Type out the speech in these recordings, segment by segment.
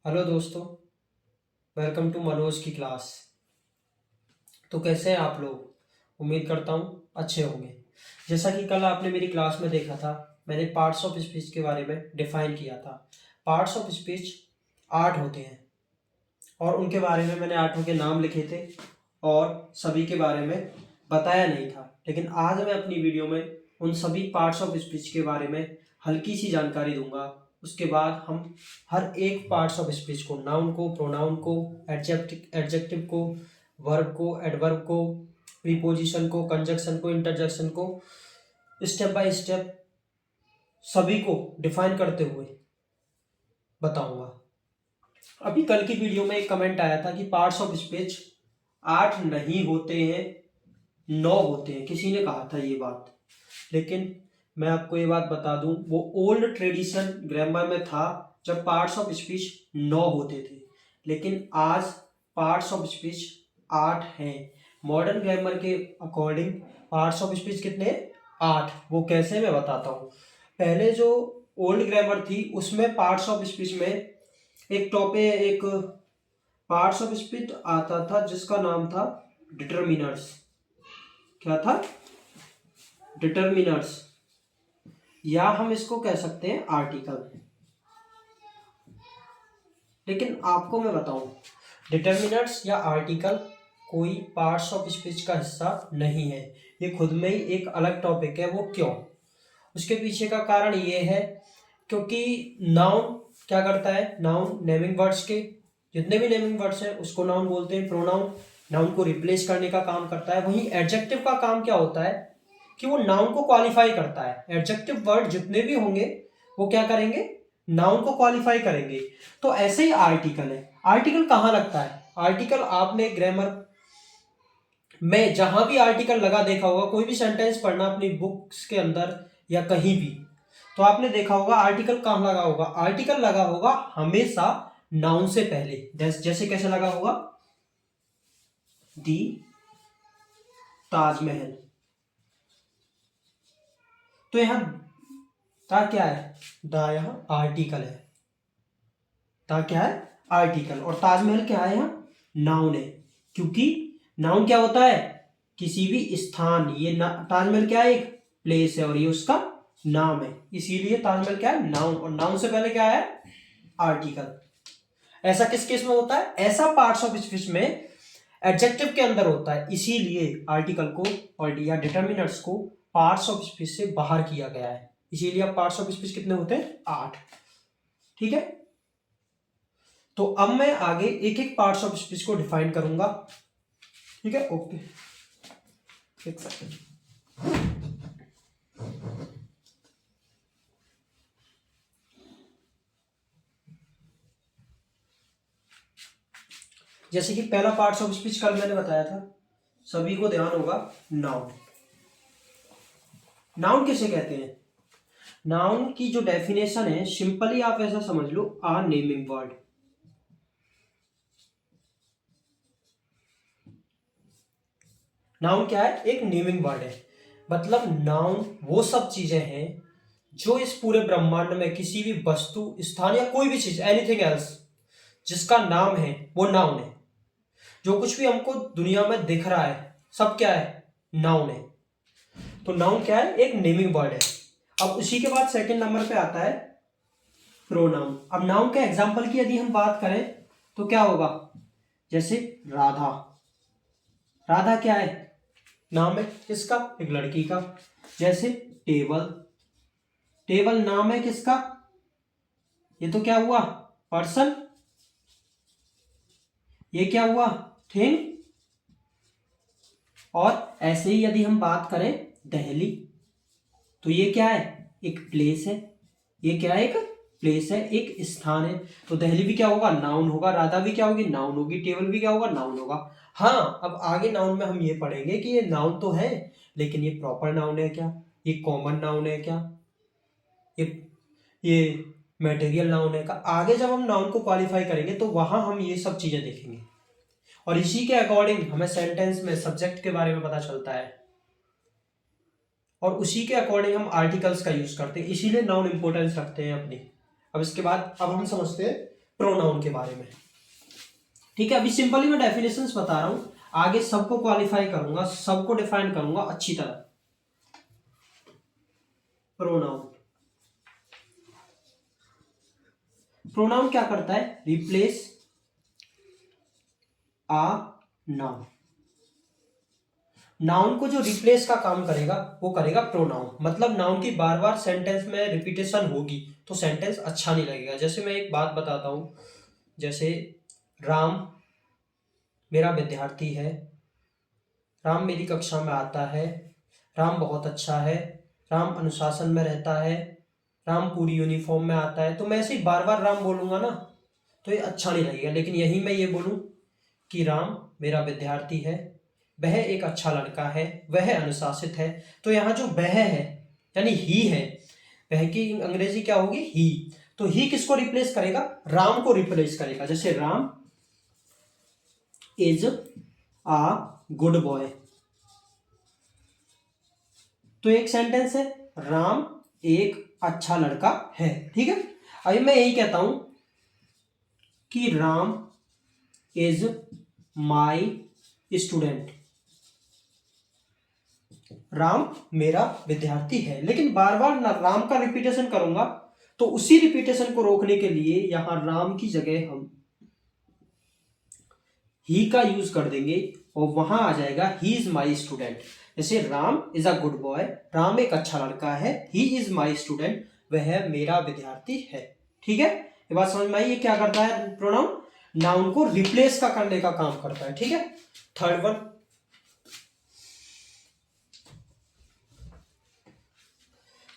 Hello दोस्तों। Welcome to Manoj की class. तो कैसे हैं आप लोग? उम्मीद करता हूँ अच्छे होंगे। जैसा कि कल आपने मेरी क्लास में देखा था, मैंने पार्ट्स ऑफ स्पीच के बारे में डिफाइन किया था। पार्ट्स ऑफ स्पीच 8 होते हैं और उनके बारे में मैंने 8 के नाम लिखे थे और सभी के बारे में बताया नहीं था। लेकिन आज मैं अपनी वीडियो में उन सभी पार्ट्स ऑफ स्पीच के बारे में हल्की सी जानकारी दूंगा। उसके बाद हम हर एक पार्ट्स ऑफ स्पीच को, नाउन को, प्रोनाउन को, एडजेक्टिव को, वर्ब को, एडवर्ब को, प्रीपोजिशन को, कंजक्शन को, इंटरजेक्शन को स्टेप बाय स्टेप सभी को डिफाइन करते हुए बताऊंगा। अभी कल की वीडियो में एक कमेंट आया था कि पार्ट्स ऑफ स्पीच 8 नहीं होते हैं, 9 होते हैं। किसी ने कहा था ये बात, लेकिन मैं आपको ये बात बता दूं, वो ओल्ड ट्रेडिशन ग्रामर में था जब पार्ट्स ऑफ स्पीच 9 होते थे, लेकिन आज पार्ट्स ऑफ स्पीच 8 हैं। मॉडर्न ग्रामर के अकॉर्डिंग पार्ट्स ऑफ स्पीच कितने? 8। वो कैसे, मैं बताता हूँ। पहले जो ओल्ड ग्रामर थी उसमें पार्ट्स ऑफ स्पीच में एक पार्ट्स ऑफ स्पीच आता था जिसका नाम था डिटरमिनर्स। क्या था? डिटरमिनर्स, या हम इसको कह सकते हैं आर्टिकल। लेकिन आपको मैं बताऊं, डिटरमिनर्स या आर्टिकल कोई पार्ट्स ऑफ स्पीच का हिस्सा नहीं है। ये खुद में ही एक अलग टॉपिक है। वो क्यों? उसके पीछे का कारण ये है क्योंकि नाउन क्या करता है, नाउन नेमिंग वर्ड्स के जितने भी नेमिंग वर्ड्स हैं उसको नाउन बोलते हैं। प्रोनाउन नाउन को रिप्लेस करने का काम करता है। वहीं एडजेक्टिव का काम क्या होता है कि वो नाउन को क्वालिफाई करता है। एडजेक्टिव वर्ड जितने भी होंगे वो क्या करेंगे? नाउन को क्वालिफाई करेंगे। तो ऐसे ही आर्टिकल है। आर्टिकल कहाँ लगता है? आर्टिकल आपने ग्रामर में जहां भी आर्टिकल लगा देखा होगा। कोई भी सेंटेंस पढ़ना अपनी बुक्स के अंदर या कहीं भी, तो आपने देखा होगा आर्टिकल कहाँ लगा होगा। आर्टिकल लगा होगा हमेशा नाउन से पहले। जैसे कैसे लगा होगा? दी ताजमहल। तो यहां ता क्या है? दा यहाँ आर्टिकल है। ता क्या है? आर्टिकल। और ताजमहल क्या है? यहाँ नाउन है। क्योंकि नाउन क्या होता है? किसी भी स्थान। ये ताजमहल क्या है? एक प्लेस है और ये उसका नाम है, इसीलिए ताजमहल क्या है? नाउन। और नाउन से पहले क्या है? आर्टिकल। ऐसा किस केस में होता है? ऐसा पार्ट्स ऑफ स्पीच में एडजेक्टिव के अंदर होता है, इसीलिए आर्टिकल को और या डिटरमिनर्स को पार्ट्स ऑफ स्पीच से बाहर किया गया है। इसीलिए अब पार्ट्स ऑफ स्पीच कितने होते हैं? 8। ठीक है। तो अब मैं आगे एक एक पार्ट्स ऑफ स्पीच को डिफाइन करूंगा। ठीक है, ओके, एक सेकंड। जैसे कि पहला पार्ट्स ऑफ स्पीच कल मैंने बताया था, सभी को ध्यान होगा, नाउन। नाउन किसे कहते हैं? नाउन की जो डेफिनेशन है, सिंपली आप ऐसा समझ लो, आ नेमिंग वर्ड। नाउन क्या है? एक नेमिंग वर्ड है। मतलब नाउन वो सब चीजें हैं जो इस पूरे ब्रह्मांड में किसी भी वस्तु, स्थान या कोई भी चीज, एनीथिंग एल्स, जिसका नाम है वो नाउन है। जो कुछ भी हमको दुनिया में दिख रहा है सब क्या है? नाउन है। तो नाउन क्या है? एक नेमिंग वर्ड है। अब उसी के बाद सेकंड नंबर पे आता है प्रोनाउन। अब नाउन के एग्जांपल की यदि हम बात करें तो क्या होगा? जैसे राधा। राधा क्या है? नाम है किसका? एक लड़की का। जैसे टेबल। टेबल नाम है किसका? ये तो क्या हुआ? पर्सन। ये क्या हुआ? थिंग। और ऐसे ही यदि हम बात करें दहली, तो ये क्या है? एक प्लेस है। ये क्या है? एक प्लेस है, एक स्थान है। तो दहली भी क्या होगा? नाउन होगा। राधा भी क्या होगी? नाउन होगी। टेबल भी क्या होगा? नाउन होगा। हाँ, अब आगे नाउन में हम ये पढ़ेंगे कि ये नाउन तो है, लेकिन ये प्रॉपर नाउन है क्या? ये कॉमन नाउन है क्या? ये ये मटेरियल नाउन है का? आगे जब हम नाउन को क्वालिफाई करेंगे तो वहां हम ये सब चीजें देखेंगे, और इसी के अकॉर्डिंग हमें सेंटेंस में सब्जेक्ट के बारे में पता चलता है, और उसी के अकॉर्डिंग हम आर्टिकल्स का यूज करते हैं। इसीलिए नाउन इंपॉर्टेंस रखते हैं अपनी। अब इसके बाद अब हम समझते हैं प्रोनाउन के बारे में। ठीक है, अभी सिंपली मैं डेफिनेशंस बता रहा हूं, आगे सबको क्वालिफाई करूंगा, सबको डिफाइन करूंगा अच्छी तरह। प्रोनाउन, प्रोनाउन क्या करता है? Replace a noun. नाउन को जो रिप्लेस का काम करेगा वो करेगा प्रोनाउन। मतलब नाउन की बार बार सेंटेंस में रिपीटेशन होगी तो सेंटेंस अच्छा नहीं लगेगा। जैसे मैं एक बात बताता हूं, जैसे राम मेरा विद्यार्थी है, राम मेरी कक्षा में आता है, राम बहुत अच्छा है, राम अनुशासन में रहता है, राम पूरी यूनिफॉर्म में आता है। तो मैं ऐसे ही बार बार राम बोलूंगा ना तो ये अच्छा नहीं लगेगा। लेकिन यही मैं ये बोलूं कि राम मेरा विद्यार्थी है, वह एक अच्छा लड़का है, वह अनुशासित है, तो यहाँ जो वह है यानी ही है, वह की अंग्रेजी क्या होगी? ही। तो ही किसको रिप्लेस करेगा? राम को रिप्लेस करेगा। जैसे Ram is a good boy, तो एक सेंटेंस है राम एक अच्छा लड़का है। ठीक है, अभी मैं यही कहता हूं कि Ram is my student, Ram मेरा विद्यार्थी है। लेकिन बार बार ना राम का रिपीटेशन करूंगा तो उसी रिपीटेशन को रोकने के लिए यहां राम की जगह हम ही का यूज कर देंगे और वहां आ जाएगा ही इज माई स्टूडेंट। जैसे Ram is a good boy, Ram एक अच्छा लड़का है, ही इज माई स्टूडेंट, वह मेरा विद्यार्थी है। ठीक है, ये बात समझ में आई? ये क्या करता है? प्रोनाउन नाउन को रिप्लेस का करने का काम करता है। ठीक है, थर्ड वन,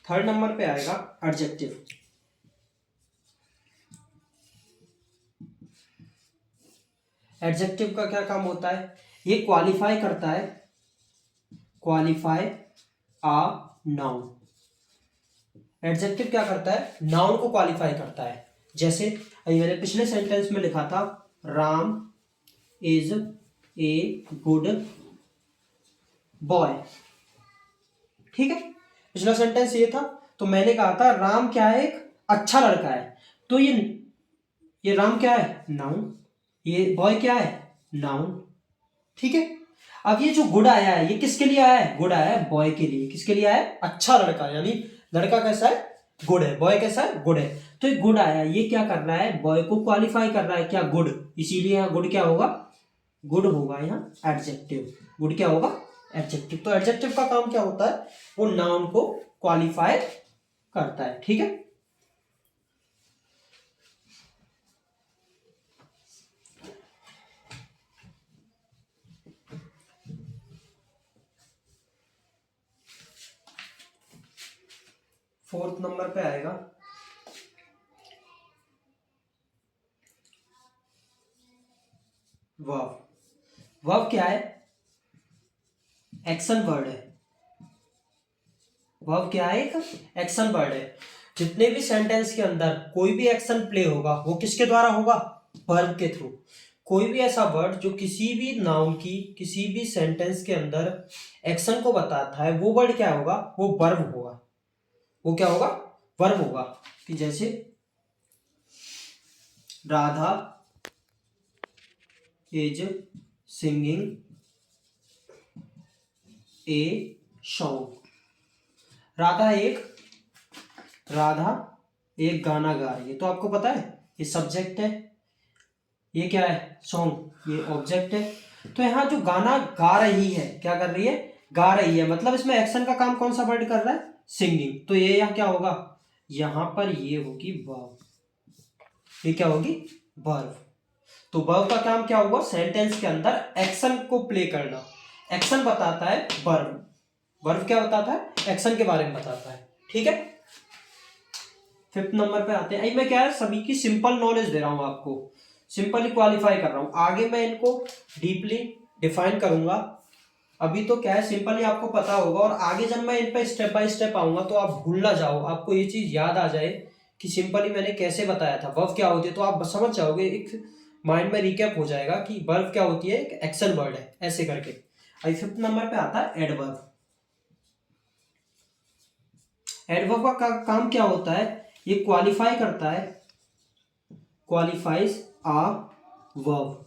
थर्ड नंबर पे आएगा एडजेक्टिव। एडजेक्टिव का क्या काम होता है? ये क्वालिफाई करता है, क्वालिफाई आ नाउन। एडजेक्टिव क्या करता है? नाउन को क्वालिफाई करता है। जैसे अभी मैंने पिछले सेंटेंस में लिखा था Ram is a good boy. ठीक है, पिछला सेंटेंस ये था, तो मैंने कहा था राम क्या है? एक अच्छा लड़का है। तो ये राम क्या है? नाउन। ये बॉय क्या है? नाउन। ठीक है, अब ये जो गुड आया है ये किसके लिए आया है? गुड आया है बॉय के लिए। किसके लिए आया है? अच्छा लड़का, यानी लड़का कैसा है? गुड है। बॉय कैसा है? गुड है। तो ये गुड आया, ये क्या कर रहा है? बॉय को क्वालिफाई कर रहा है। क्या? गुड। इसीलिए यहाँ गुड क्या होगा? गुड होगा यहाँ एडजेक्टिव। गुड क्या होगा? एडजेक्टिव। तो एडजेक्टिव का काम क्या होता है? वो नाउन को क्वालिफाई करता है। ठीक है, फोर्थ नंबर पे आएगा वर्ब। वर्ब क्या है? एक्शन वर्ड है। वर्ब क्या है? एक एक्शन वर्ड है। जितने भी सेंटेंस के अंदर कोई भी एक्शन प्ले होगा वो किसके द्वारा होगा? वर्ब के थ्रू। कोई भी ऐसा वर्ड जो किसी भी नाउन की किसी भी सेंटेंस के अंदर एक्शन को बताता है वो वर्ड क्या होगा? वो वर्ब होगा। वो क्या होगा? वर्ब होगा। कि जैसे Radha is singing a song. Radha एक गाना गा रही है, तो आपको पता है ये सब्जेक्ट है, ये क्या है? सॉन्ग, ये ऑब्जेक्ट है। तो यहाँ जो गाना गा रही है, क्या कर रही है? गा रही है। मतलब इसमें एक्शन का काम कौन सा वर्ड कर रहा है? सिंगिंग। तो ये यहाँ क्या होगा? यहाँ पर ये होगी वर्ब। ये क्या होगी? वर्ब। तो वर्ब का काम क्या हुआ? सेंटेंस के अंदर एक्शन को प्ले करना। एक्शन बताता है वर्ब। वर्ब क्या बताता है? एक्शन के बारे में बताता है। ठीक है, फिफ्थ नंबर पे आते हैं। मैं क्या है, सभी की सिंपल नॉलेज दे रहा हूं आपको, सिंपली क्वालिफाई कर रहा हूं। आगे मैं इनको डीपली डिफाइन करूंगा। अभी तो क्या है, सिंपली आपको पता होगा, और आगे जब मैं इन पे स्टेप बाय स्टेप आऊंगा तो आप भूल ना जाओ, आपको ये चीज याद आ जाए कि सिंपली मैंने कैसे बताया था वर्ब क्या होती है, तो आप समझ जाओगे। एक माइंड में रिकैप हो जाएगा कि वर्ब क्या होती है, एक एक्शन वर्ड है, ऐसे करके। अभी फिफ्थ नंबर पे आता है एडवर्ब। एडवर्ब का काम क्या होता है? ये क्वालिफाई करता है, क्वालिफाइज आ वर्ब।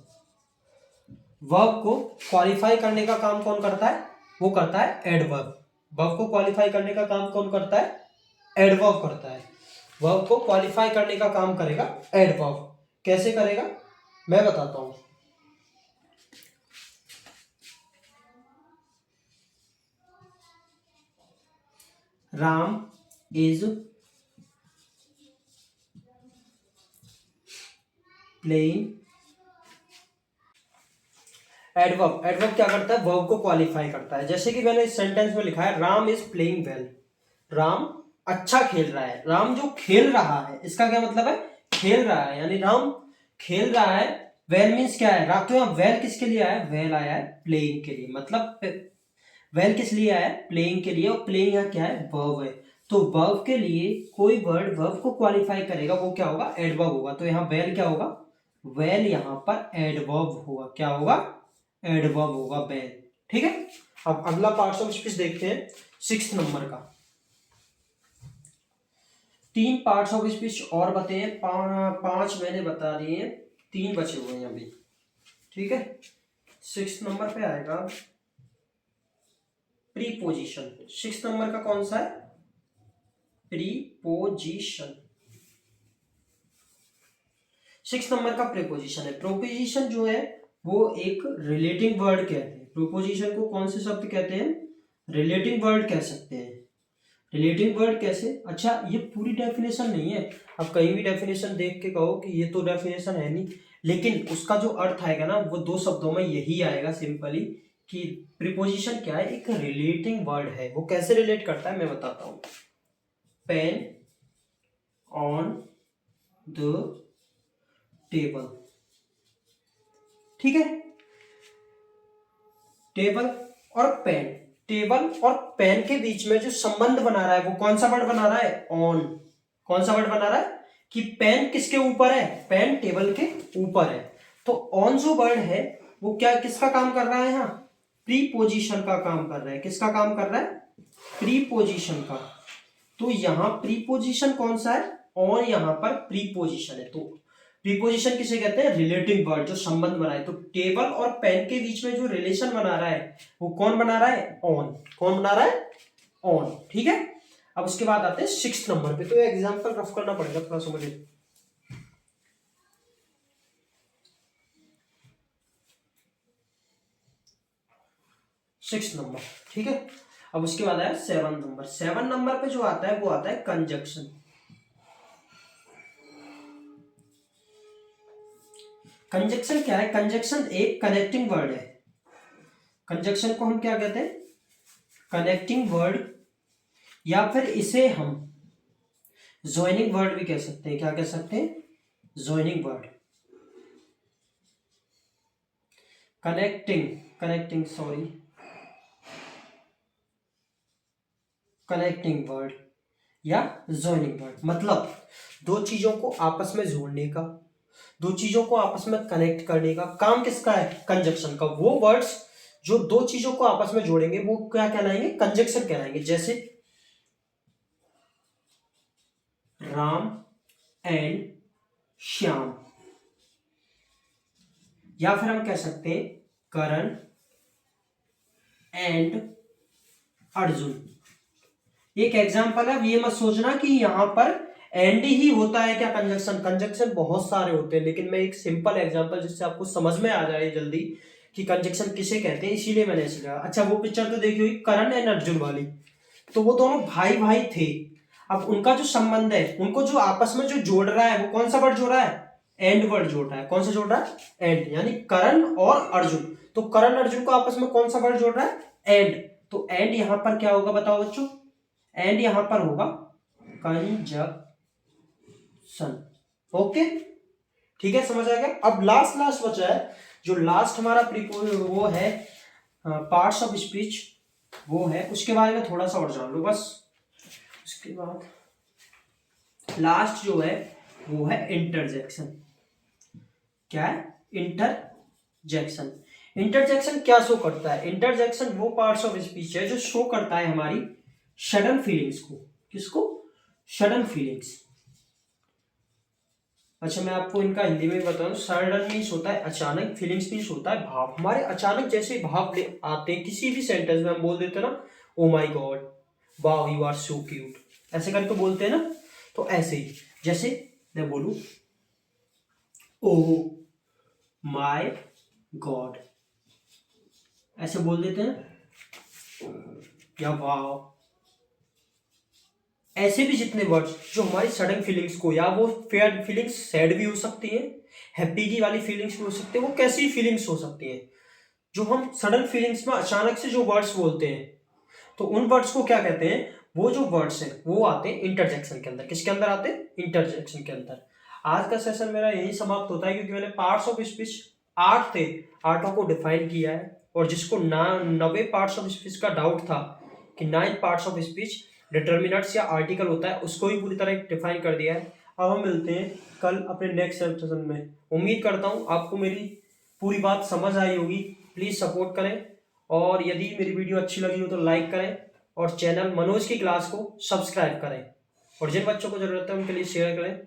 वर्ब को क्वालिफाई करने का काम कौन करता है? वो करता है एडवर्ब। वर्ब को क्वालिफाई करने का काम कौन करता है? एडवर्ब करता है। वर्ब को क्वालिफाई करने का काम करेगा एडवर्ब। कैसे करेगा मैं बताता हूं। Ram is playing. Adverb, adverb क्या करता है? वर्ब को क्वालिफाई करता है। जैसे कि मैंने इस सेंटेंस में लिखा है Ram is playing well. Ram अच्छा खेल रहा है। राम जो खेल रहा है, इसका क्या मतलब है? खेल रहा है, यानी राम खेल रहा है। वेल मीन्स क्या है? तो यहाँ वेल किसके लिए आया? वेल आया है प्लेइंग के लिए। मतलब वेल किस लिए आया है? प्लेइंग के लिए। और प्लेइंग यहाँ क्या है? वर्ब है। तो वर्ब के लिए कोई वर्ड वर्ब को क्वालिफाई करेगा, वो क्या होगा? एडवर्ब होगा। तो यहाँ वेल क्या होगा? वेल यहाँ पर एडवर्ब होगा। क्या होगा? एडवर्ब होगा वेल। ठीक है। अब अगला पार्ट्स ऑफ स्पीच देखते हैं 6 नंबर का। 3 पार्ट्स ऑफ स्पीच और बताए, 5 मैंने बता दिए, 3 बचे हुए हैं अभी। ठीक है। 6 नंबर पे आएगा प्रीपोजिशन। 6 नंबर का कौन सा है? प्रीपोजिशन। 6 नंबर का प्रीपोजिशन है। प्रीपोजिशन जो है वो एक रिलेटिंग वर्ड कहते हैं। प्रीपोजिशन को कौन से शब्द कहते हैं? रिलेटिंग वर्ड कह सकते हैं। रिलेटिंग वर्ड कैसे? अच्छा, ये पूरी डेफिनेशन नहीं है। अब कहीं भी डेफिनेशन देख के कहो कि ये तो डेफिनेशन है नहीं, लेकिन उसका जो अर्थ आएगा ना, वो 2 शब्दों में यही आएगा सिंपली, कि प्रीपोजिशन क्या है? एक रिलेटिंग वर्ड है। वो कैसे रिलेट करता है मैं बताता हूं। Pain on the table. ठीक है। टेबल और पेन, टेबल और पेन के बीच में जो संबंध बना रहा है, वो कौन सा वर्ड बना रहा है? ऑन। कौन सा वर्ड बना रहा है? कि पेन किसके ऊपर है? पेन टेबल के ऊपर है। तो ऑन जो वर्ड है वो क्या, किसका काम कर रहा है? यहाँ प्रीपोजिशन का काम कर रहा है। किसका काम कर रहा है? प्रीपोजिशन का। तो यहाँ प्रीपोजिशन कौन सा है? ऑन यहाँ पर प्रीपोजिशन है। तो प्रीपोजिशन किसे कहते हैं? रिलेटिव वर्ड, जो संबंध बना है। तो टेबल और पेन के बीच में जो रिलेशन बना रहा है वो कौन बना रहा है? ऑन। कौन बना रहा है? ऑन। ठीक है। अब उसके बाद आते हैं 6 नंबर पे। तो एग्जांपल रफ करना पड़ेगा थोड़ा सा मुझे। 6 नंबर। ठीक है। अब उसके बाद आया 7 नंबर। 7 नंबर पे जो आता है वो आता है कंजक्शन। कंजक्शन क्या है? कंजक्शन एक कनेक्टिंग वर्ड है। कंजक्शन को हम क्या कहते हैं? कनेक्टिंग वर्ड, या फिर इसे हम ज्वाइनिंग वर्ड भी कह सकते हैं। क्या कह सकते हैं? Joining word. Connecting, connecting sorry, connecting word या ज्वाइनिंग वर्ड। मतलब दो चीजों को आपस में जोड़ने का, दो चीजों को आपस में कनेक्ट करने का काम किसका है? कंजक्शन का। वो वर्ड्स जो दो चीजों को आपस में जोड़ेंगे वो क्या कहलाएंगे? कंजक्शन कहलाएंगे। जैसे राम एंड श्याम, या फिर हम कह सकते हैं करण एंड अर्जुन। एक एग्जांपल है। अब ये मत सोचना कि यहां पर एंड ही होता है क्या कंजक्शन। कंजक्शन बहुत सारे होते हैं, लेकिन मैं एक सिंपल एग्जांपल जिससे आपको समझ में आ जाए जल्दी कि कंजक्शन किसे कहते हैं, इसीलिए मैंने ऐसे कहा। अच्छा, वो पिक्चर तो देखी हुई करण एंड अर्जुन वाली। तो वो दोनों भाई भाई थे। अब उनका जो संबंध है, उनको जो आपस में जो जोड़ रहा है वो कौन सा वर्ड जोड़ रहा है? एंड वर्ड जोड़ रहा है। कौन सा जोड़ रहा है? एंड। यानी करण और अर्जुन। तो करण अर्जुन को आपस में कौन सा वर्ड जोड़ रहा है? एंड। तो एंड यहां पर क्या होगा बताओ बच्चों? एंड यहां पर होगा कंजक्शन। ओके, ठीक है, समझ आ गया। अब लास्ट बचा है, जो लास्ट हमारा वो है पार्ट्स ऑफ स्पीच, वो है, उसके बारे में थोड़ा सा और जान लो बस। उसके बाद लास्ट जो है वो है इंटरजेक्शन। क्या है? इंटरजेक्शन। इंटरजेक्शन क्या शो करता है? इंटरजेक्शन वो पार्ट्स ऑफ स्पीच है जो शो करता है हमारी सडन फीलिंग्स को। किसको? Sudden feelings. अच्छा, मैं आपको इनका हिंदी में बताऊं। सडन मीन्स होता है अचानक, फीलिंग्स मीन्स होता है भाव। हमारे अचानक जैसे भाव आते हैं किसी भी सेंटेंस में, हम बोल देते हैं ना, oh my God, wow you are so cute, ऐसे करके बोलते हैं ना। तो ऐसे ही, जैसे मैं बोलूं ओ माई गॉड, ऐसे बोल देते हैं, या वाओ। ऐसे भी जितने वर्ड्स जो हमारी सडन फीलिंग्स को, या वो फेयर फीलिंग्स सैड भी हो सकती हैं, हैप्पी की वाली फीलिंग्स भी हो सकती है, वो कैसी फीलिंग्स हो सकती हैं, जो हम सडन फीलिंग्स में अचानक से जो वर्ड्स बोलते हैं, तो उन वर्ड्स को क्या कहते हैं? वो जो वर्ड्स हैं वो आते हैं इंटरजेक्शन के अंदर। किसके अंदर आते हैं? इंटरजेक्शन के अंदर। आज का सेशन मेरा यही समाप्त होता है, क्योंकि मैंने पार्ट्स ऑफ स्पीच 8 थे, 8 को डिफाइन किया है। और जिसको 90 पार्ट्स ऑफ स्पीच का डाउट था कि 9 पार्ट्स ऑफ स्पीच डिटर्मिनर्स या आर्टिकल होता है, उसको भी पूरी तरह डिफाइन कर दिया है। अब हम मिलते हैं कल अपने नेक्स्ट सेशन में। उम्मीद करता हूँ आपको मेरी पूरी बात समझ आई होगी। प्लीज़ सपोर्ट करें, और यदि मेरी वीडियो अच्छी लगी हो तो लाइक करें, और चैनल मनोज की क्लास को सब्सक्राइब करें, और जिन बच्चों को ज़रूरत है उनके लिए शेयर करें।